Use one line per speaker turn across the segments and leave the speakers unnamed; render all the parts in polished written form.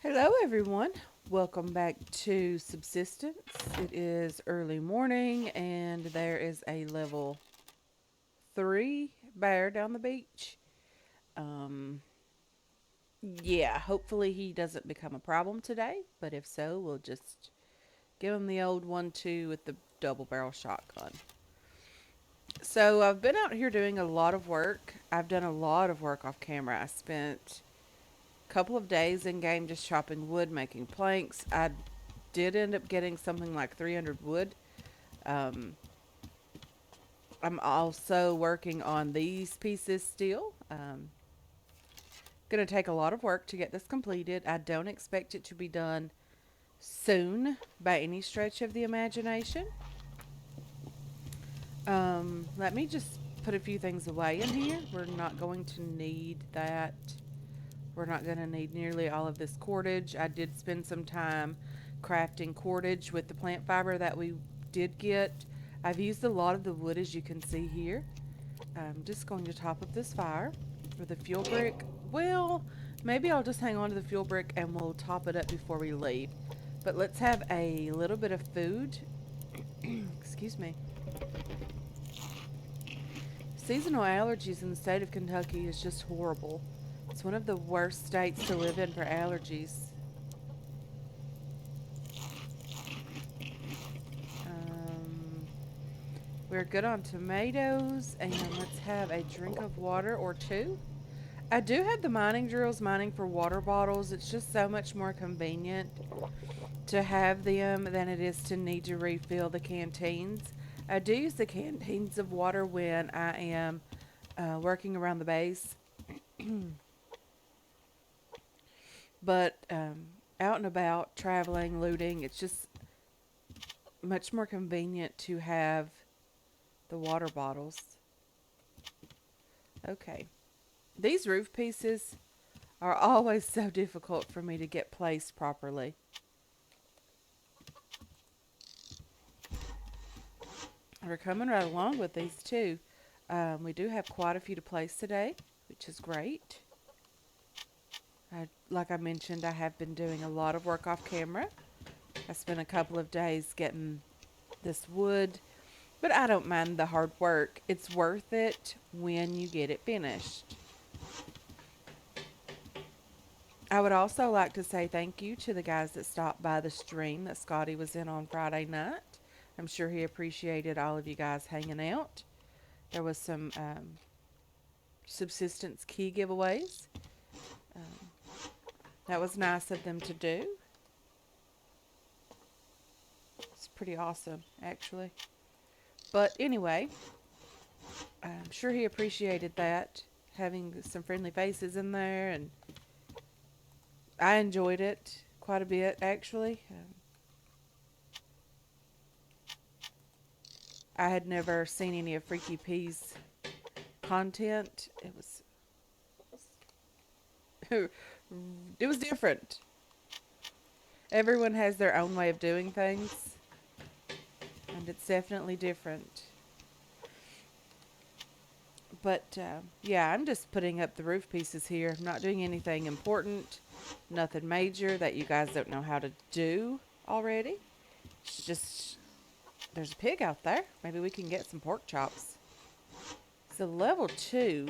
Hello, everyone. Welcome back to Subsistence. It is early morning, and there is a level 3 bear down the beach. Um, yeah, hopefully he doesn't become a problem today, but if so, we'll just give him the old 1-2 with the double barrel shotgun. So, I've been out here doing a lot of work. I've done a lot of work off camera. I spent couple of days in game just chopping wood, making planks. I did end up getting something like 300 wood. Um, I'm also working on these pieces still. Going to take a lot of work to get this completed. I don't expect it to be done soon by any stretch of the imagination. Let me just put a few things away in here. We're not going to need that. We're not going to need nearly all of this cordage. I did spend some time crafting cordage with the plant fiber that we did get. I've used a lot of the wood, as you can see here. I'm just going to top up this fire with a fuel brick. Well, maybe I'll just hang on to the fuel brick and we'll top it up before we leave. But let's have a little bit of food. Excuse me. Seasonal allergies in the state of Kentucky is just horrible. It's one of the worst states to live in for allergies. Um, we're good on tomatoes, and let's have a drink of water or two. I do have the mining drills mining for water bottles. It's just so much more convenient to have them than it is to need to refill the canteens. I do use the canteens of water when I am working around the base, but out and about, traveling, looting, it's just much more convenient to have the water bottles. Okay. These roof pieces are always so difficult for me to get placed properly. We're coming right along with these too. We do have quite a few to place today, which is great. Like I mentioned, I have been doing a lot of work off camera. I spent a couple of days getting this wood, but I don't mind the hard work. It's worth it when you get it finished. I would also like to say thank you to the guys that stopped by the stream that Scotty was in on Friday night. I'm sure he appreciated all of you guys hanging out. There was some subsistence key giveaways. Um, that was nice of them to do. It's pretty awesome, actually. But anyway, I'm sure he appreciated that, having some friendly faces in there, and I enjoyed it quite a bit, actually. I had never seen any of Freaky P's content. It was different. Everyone has their own way of doing things, and it's definitely different. But yeah, I'm just putting up the roof pieces here. I'm not doing anything important, nothing major that you guys don't know how to do already. It's just there's a pig out there. Maybe we can get some pork chops. So level 2.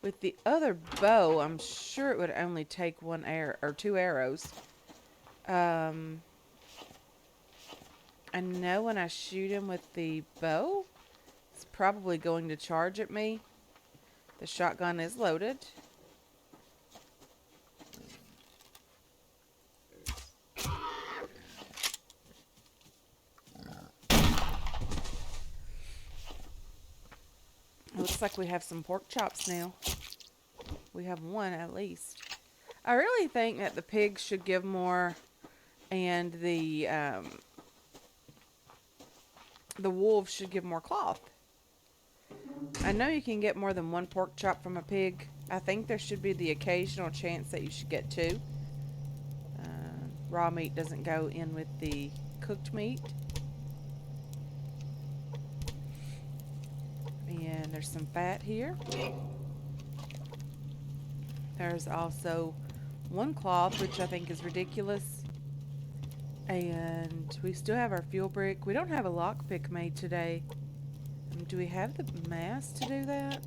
With the other bow, I'm sure it would only take one arrow or 2 arrows. I know when I shoot him with the bow, it's probably going to charge at me. The shotgun is loaded. It looks like we have some pork chops now. We have one at least. I really think that the pigs should give more, and the wolves should give more cloth. I know you can get more than one pork chop from a pig. I think there should be the occasional chance that you should get two. Raw meat doesn't go in with the cooked meat. And there's some fat here. There's also one cloth, which I think is ridiculous. And we still have our fuel brick. We don't have a lockpick made today. Do we have the mass to do that?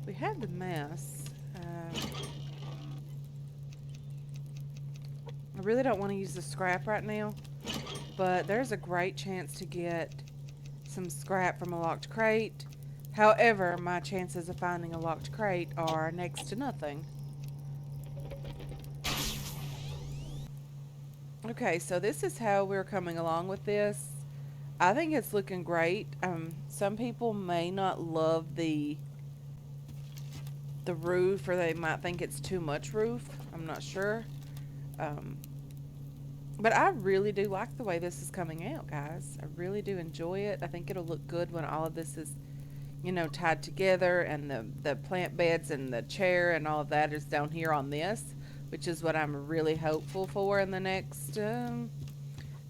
We have the mass. I really don't want to use the scrap right now, but there's a great chance to get some scrap from a locked crate. However, my chances of finding a locked crate are next to nothing. Okay, so this is how we're coming along with this. I think it's looking great. Some people may not love the roof, or they might think it's too much roof. I'm not sure. Um, but I really do like the way this is coming out, guys. I really do enjoy it. I think it'll look good when all of this is, tied together, and the plant beds and the chair and all of that is down here on this, which is what I'm really hopeful for in the next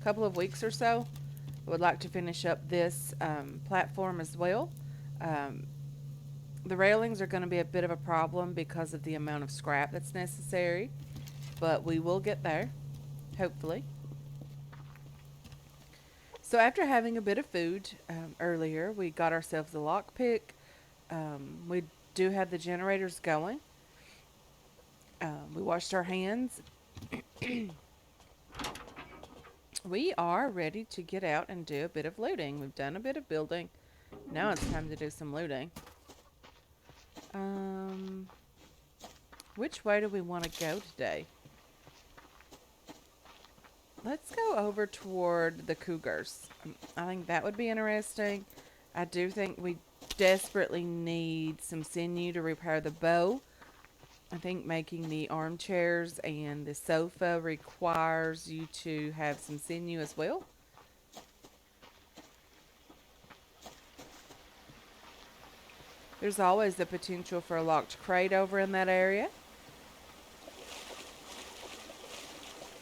couple of weeks or so. I would like to finish up this platform as well. Um, the railings are going to be a bit of a problem because of the amount of scrap that's necessary, but we will get there, hopefully. So after having a bit of food earlier, we got ourselves a lockpick. We do have the generators going. We washed our hands. We are ready to get out and do a bit of looting. We've done a bit of building. Now it's time to do some looting. Which way do we want to go today? Let's go over toward the cougars. I think that would be interesting. I do think we desperately need some sinew to repair the bow. I think making the armchairs and the sofa requires you to have some sinew as well. There's always the potential for a locked crate over in that area.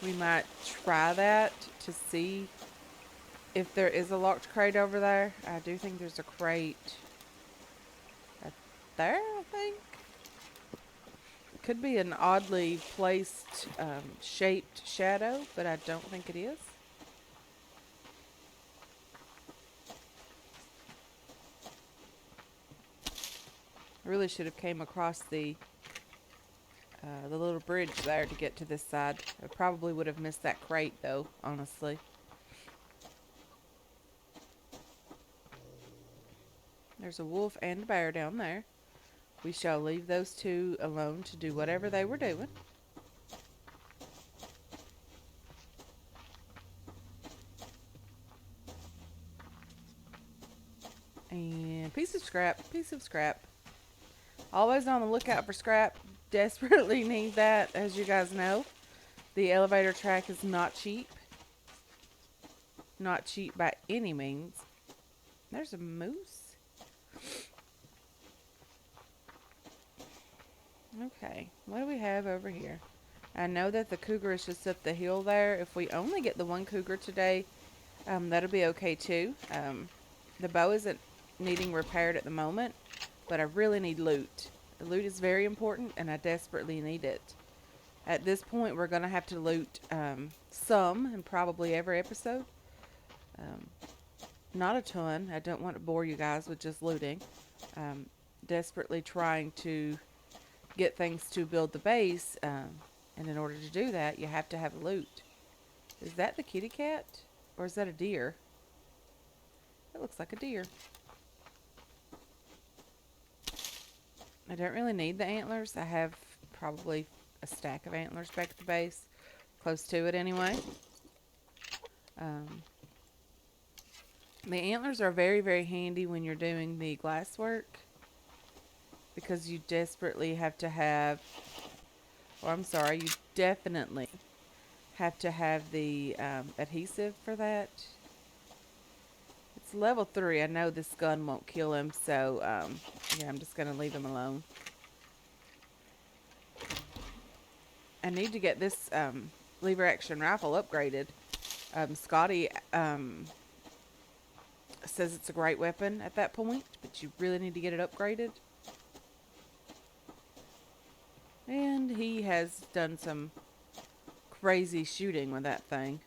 We might try that to see if there is a locked crate over there. I do think there's a crate right there, I think. Could be an oddly placed, shaped shadow, but I don't think it is. I really should have came across the little bridge there to get to this side. I probably would have missed that crate, though, honestly. There's a wolf and a bear down there. We shall leave those two alone to do whatever they were doing. And piece of scrap, piece of scrap. Always on the lookout for scrap. Desperately need that, as you guys know. The elevator track is not cheap. Not cheap by any means. There's a moose. Okay, what do we have over here? I know that the cougar is just up the hill there. If we only get the one cougar today, that'll be okay too. The bow isn't needing repaired at the moment, but I really need loot. The loot is very important, and I desperately need it. At this point, we're going to have to loot some, and probably every episode. Um, Not a ton. I don't want to bore you guys with just looting. Desperately trying to get things to build the base, and in order to do that, you have to have loot. Is that the kitty cat? Or is that a deer? It looks like a deer. I don't really need the antlers. I have probably a stack of antlers back at the base. Close to it anyway. The antlers are very, very handy when you're doing the glass work, because you desperately have to have, or I'm sorry, you definitely have to have the adhesive for that. It's level 3. I know this gun won't kill him, so yeah, I'm just going to leave him alone. I need to get this lever action rifle upgraded. Scotty says it's a great weapon at that point, but you really need to get it upgraded. And he has done some crazy shooting with that thing.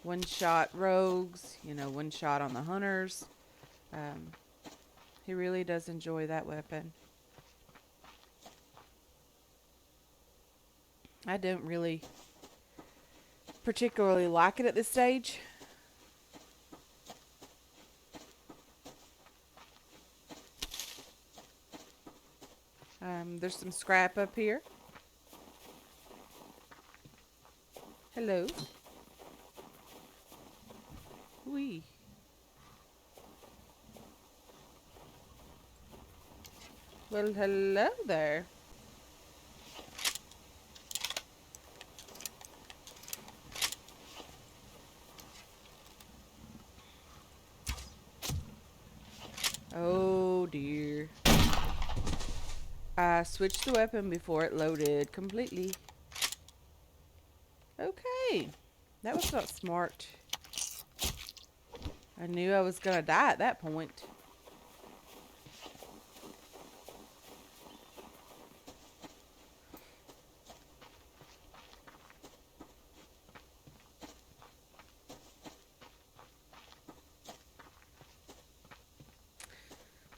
One shot rogues, one shot on the hunters. Um, he really does enjoy that weapon. I don't really particularly like it at this stage. There's some scrap up here. Hello. Wee. Well, hello there. Oh dear. I switched the weapon before it loaded completely. Okay. That was not smart. I knew I was gonna die at that point.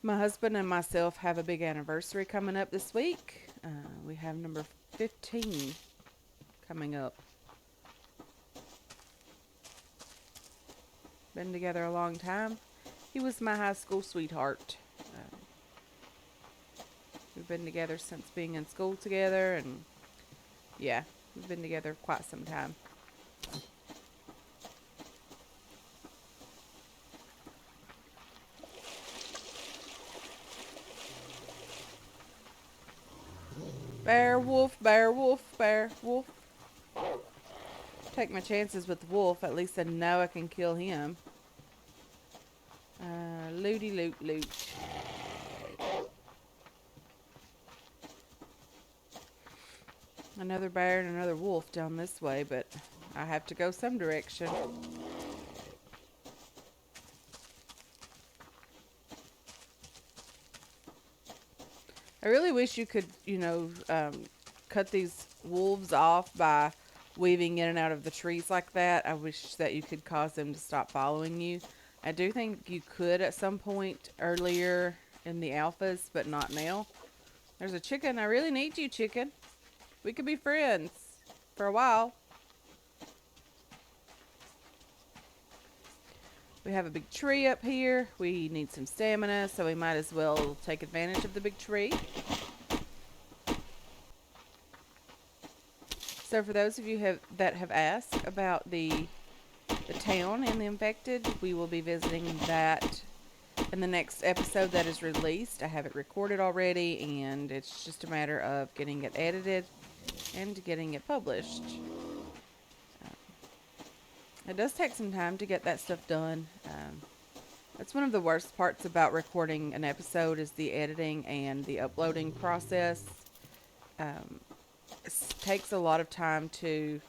My husband and myself have a big anniversary coming up this week. We have number 15 coming up. Been together a long time. He was my high school sweetheart. We've been together since being in school together, and yeah, we've been together quite some time. Bear, wolf, bear, wolf, bear, wolf. Take my chances with the wolf. At least I know I can kill him. Looty loot loot. Another bear and another wolf down this way, but I have to go some direction. I really wish you could, cut these wolves off by weaving in and out of the trees like that. I wish that you could cause them to stop following you. I do think you could at some point earlier in the alphas, but not now. There's a chicken. I really need you, chicken. We could be friends for a while. We have a big tree up here. We need some stamina, so we might as well take advantage of the big tree. So for those of you that have asked about the town and the infected, we will be visiting that in the next episode that is released. I have it recorded already, and it's just a matter of getting it edited and getting it published. It does take some time to get that stuff done. That's one of the worst parts about recording an episode is the editing and the uploading process. It takes a lot of time to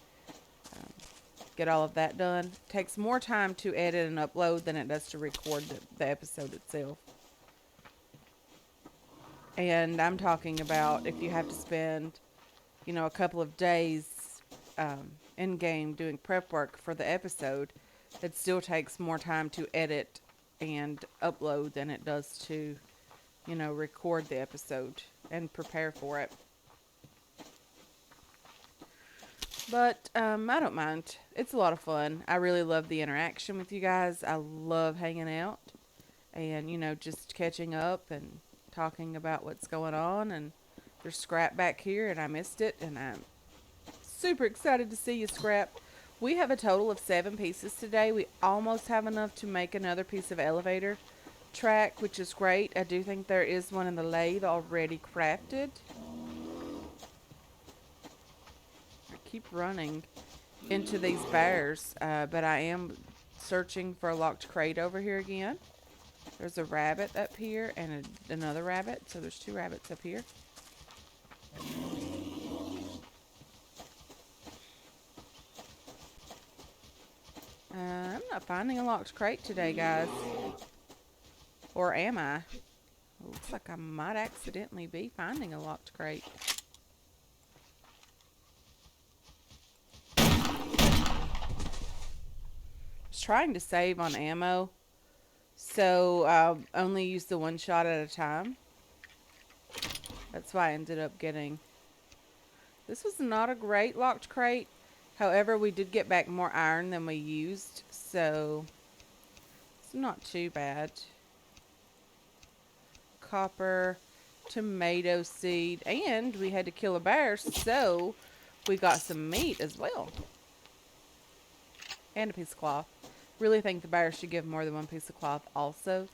get all of that done. It takes more time to edit and upload than it does to record the episode itself. And I'm talking about if you have to spend, a couple of days in game doing prep work for the episode, it still takes more time to edit and upload than it does to, record the episode and prepare for it. But I don't mind. It's a lot of fun. I really love the interaction with you guys. I love hanging out and, just catching up and talking about what's going on. And there's Scrap back here, and I missed it, and I'm super excited to see you, Scrap. We have a total of 7 pieces today. We almost have enough to make another piece of elevator track, which is great. I do think there is one in the lathe already crafted. Keep running into these bears, but I am searching for a locked crate over here again. There's a rabbit up here and another rabbit, so there's 2 rabbits up here. I'm not finding a locked crate today, guys. Or am I? Oh, Looks like I might accidentally be finding a locked crate. I was trying to save on ammo, so I only used the one shot at a time. That's why I ended up getting... This was not a great locked crate. However, we did get back more iron than we used, so it's not too bad. Copper, tomato seed, and we had to kill a bear, so we got some meat as well. And a piece of cloth. Really think the bear should give more than one piece of cloth also.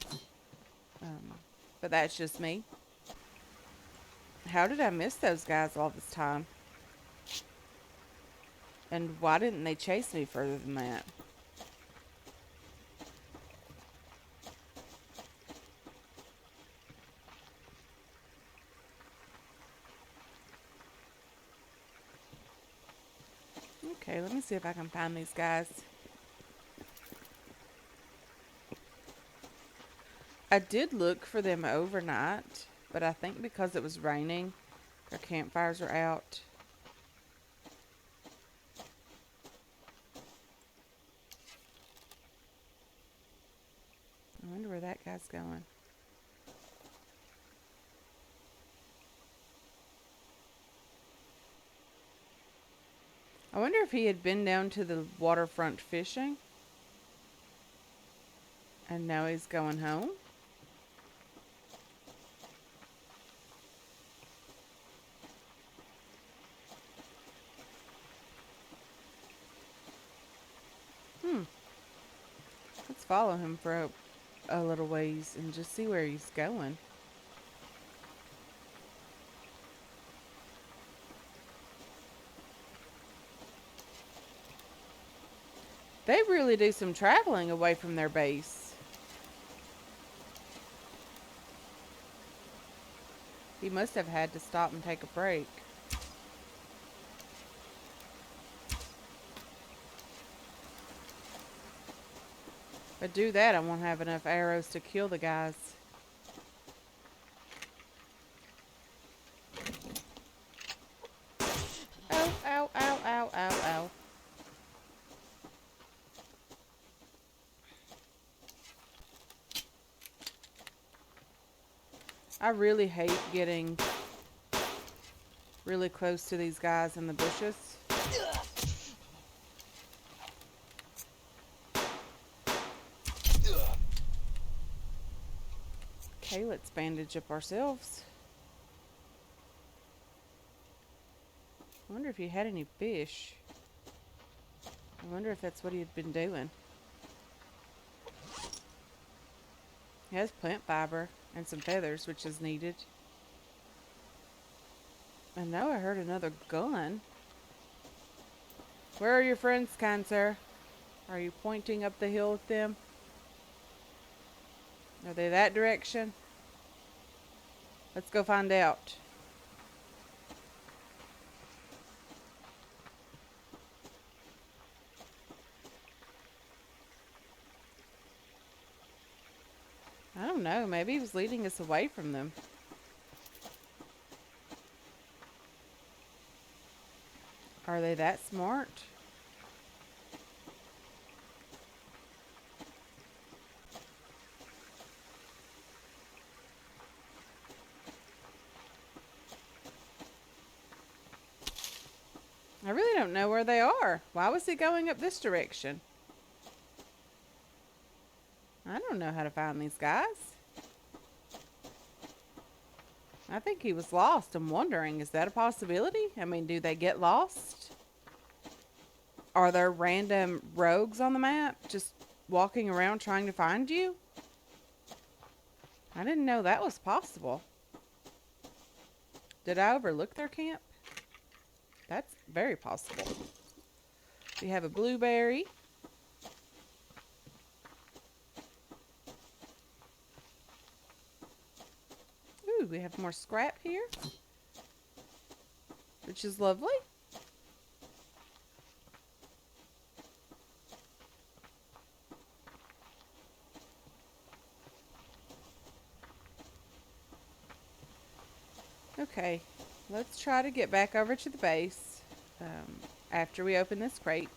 But that's just me. How did I miss those guys all this time? And why didn't they chase me further than that? Okay, let me see if I can find these guys. I did look for them overnight, but I think because it was raining, their campfires are out. I wonder where that guy's going. I wonder if he had been down to the waterfront fishing. And now he's going home. Let's follow him for a little ways and just see where he's going. They really do some traveling away from their base. He must have had to stop and take a break. If I do that, I won't have enough arrows to kill the guys. Ow, ow, ow, ow, ow, ow. I really hate getting really close to these guys in the bushes. Okay, let's bandage up ourselves. I wonder if he had any fish. I wonder if that's what he had been doing. He has plant fiber and some feathers, which is needed. And now I heard another gun. Where are your friends, kind sir? Are you pointing up the hill at them? Are they that direction? Let's go find out. I don't know. Maybe he was leading us away from them. Are they that smart? I really don't know where they are. Why was he going up this direction? I don't know how to find these guys. I think he was lost. I'm wondering, is that a possibility? I mean, do they get lost? Are there random rogues on the map just walking around trying to find you? I didn't know that was possible. Did I overlook their camp? That's very possible. We have a blueberry. Ooh, we have more scrap here, which is lovely. Okay, let's try to get back over to the base after we open this crate.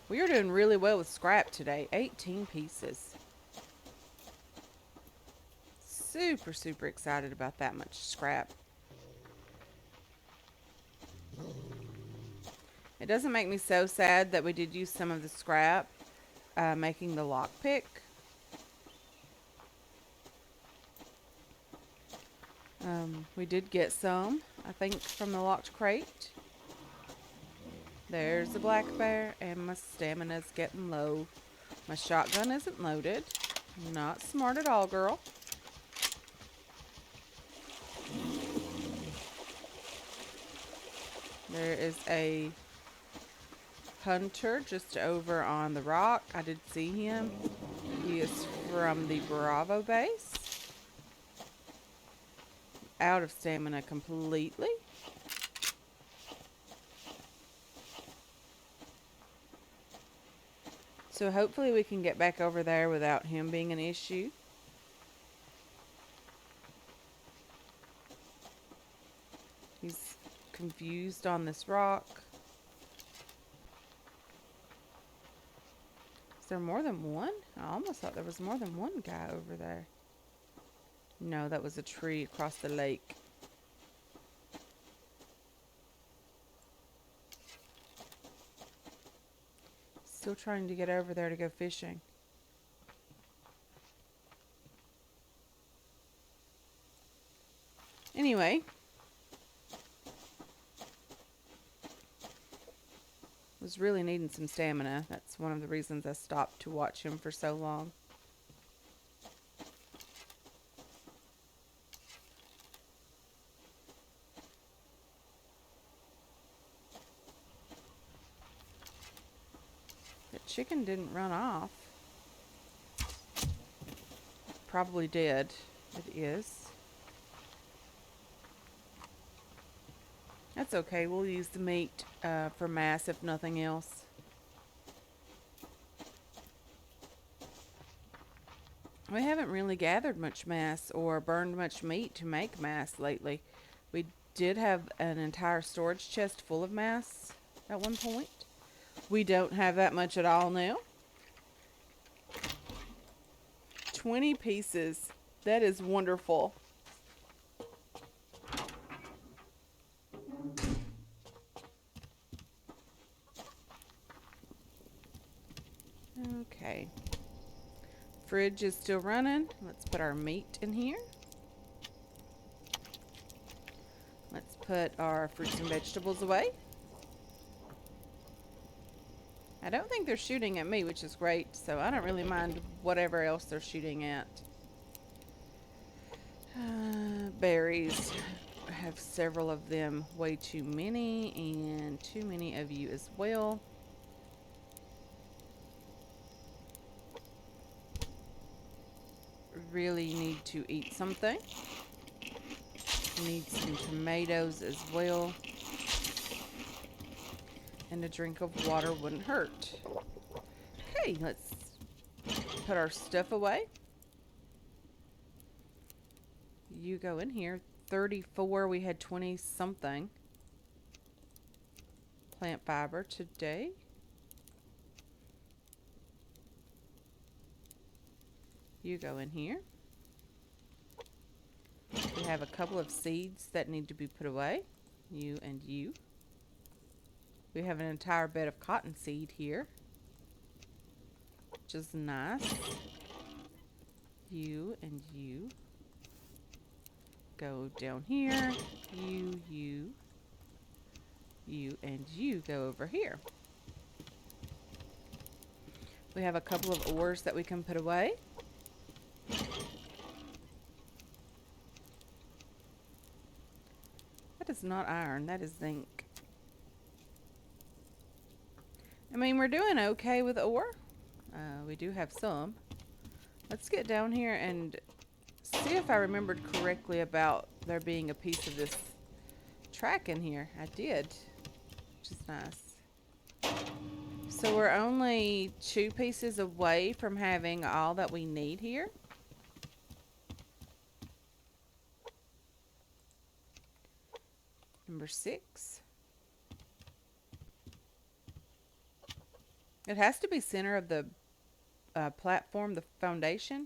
We are doing really well with scrap today. 18 pieces. Super, super excited about that much scrap. It doesn't make me so sad that we did use some of the scrap making the lockpick. We did get some, I think, from the locked crate. There's the black bear, and my stamina's getting low. My shotgun isn't loaded. Not smart at all, girl. There is a hunter just over on the rock. I did see him. He is from the Bravo base. Out of stamina completely. So hopefully we can get back over there without him being an issue. He's confused on this rock. Is there more than one? I almost thought there was more than one guy over there. No, that was a tree across the lake. Still trying to get over there to go fishing. Anyway. Was really needing some stamina. That's one of the reasons I stopped to watch him for so long. The chicken didn't run off. Probably did. It is. That's okay. We'll use the meat for mass if nothing else. We haven't really gathered much mass or burned much meat to make mass lately. We did have an entire storage chest full of mass at one point. We don't have that much at all now. 20 pieces. That is wonderful. Okay. Fridge is still running. Let's put our meat in here. Let's put our fruits and vegetables away. I don't think they're shooting at me, which is great, so I don't really mind whatever else they're shooting at. Berries. I have several of them. Way too many, and too many of you as well. Really need to eat something. Need some tomatoes as well. And a drink of water wouldn't hurt. Okay, let's put our stuff away. You go in here. 34, we had 20 something. Plant fiber today. You go in here. We have a couple of seeds that need to be put away. You and you. We have an entire bed of cottonseed here, which is nice. You and you. Go down here. You, and you go over here. We have a couple of ores that we can put away. That is not iron, that is zinc. I mean, we're doing okay with ore. We do have some. Let's get down here and see if I remembered correctly about there being a piece of this track in here. I did, which is nice. So we're only 2 pieces away from having all that we need here. Number 6. It has to be center of the platform, the foundation.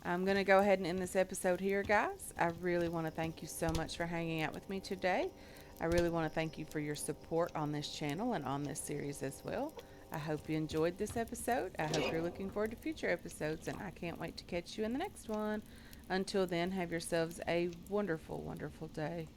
I'm going to go ahead and end this episode here, guys. I really want to thank you so much for hanging out with me today. I really want to thank you for your support on this channel and on this series as well. I hope you enjoyed this episode. I hope you're looking forward to future episodes, and I can't wait to catch you in the next one. Until then, have yourselves a wonderful, wonderful day.